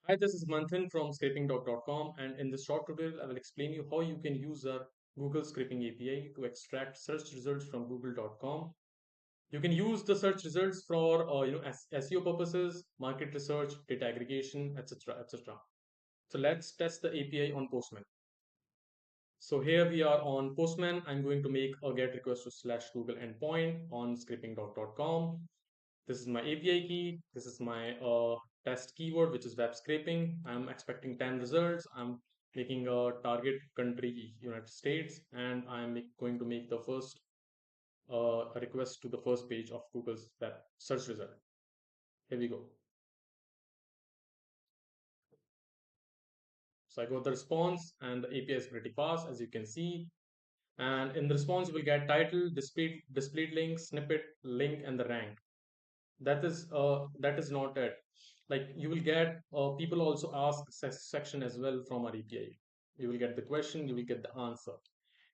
Hi, this is Manthan from Scrapingdog.com, and in this short tutorial, I will explain you how you can use our Google Scraping API to extract search results from Google.com. You can use the search results for SEO purposes, market research, data aggregation, etc., etc. So let's test the API on Postman. So here we are on Postman. I'm going to make a GET request to /Google endpoint on Scrapingdog.com. This is my API key. This is my test keyword, which is web scraping. I'm expecting 10 results. I'm making a target country, United States, and I'm going to make the first request to the first page of Google's web search result. Here we go. So I got the response, and the API is pretty fast, as you can see. And in the response, you will get title, displayed link, snippet, link, and the rank. That is not it. Like you will get people also ask section as well from our API. You will get the question, you will get the answer.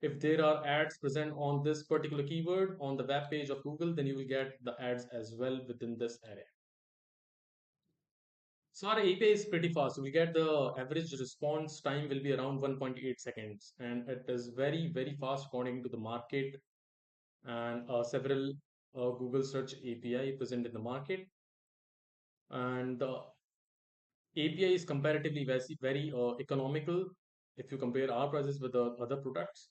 If there are ads present on this particular keyword on the web page of Google, then you will get the ads as well within this array. So our API is pretty fast. We get the average response time will be around 1.8 seconds, and it is very, very fast according to the market and several Google search API present in the market. And the API is comparatively very economical if you compare our prices with the other products.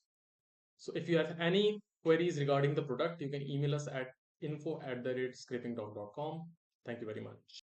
So if you have any queries regarding the product, you can email us at info@scrapingdog.com. Thank you very much.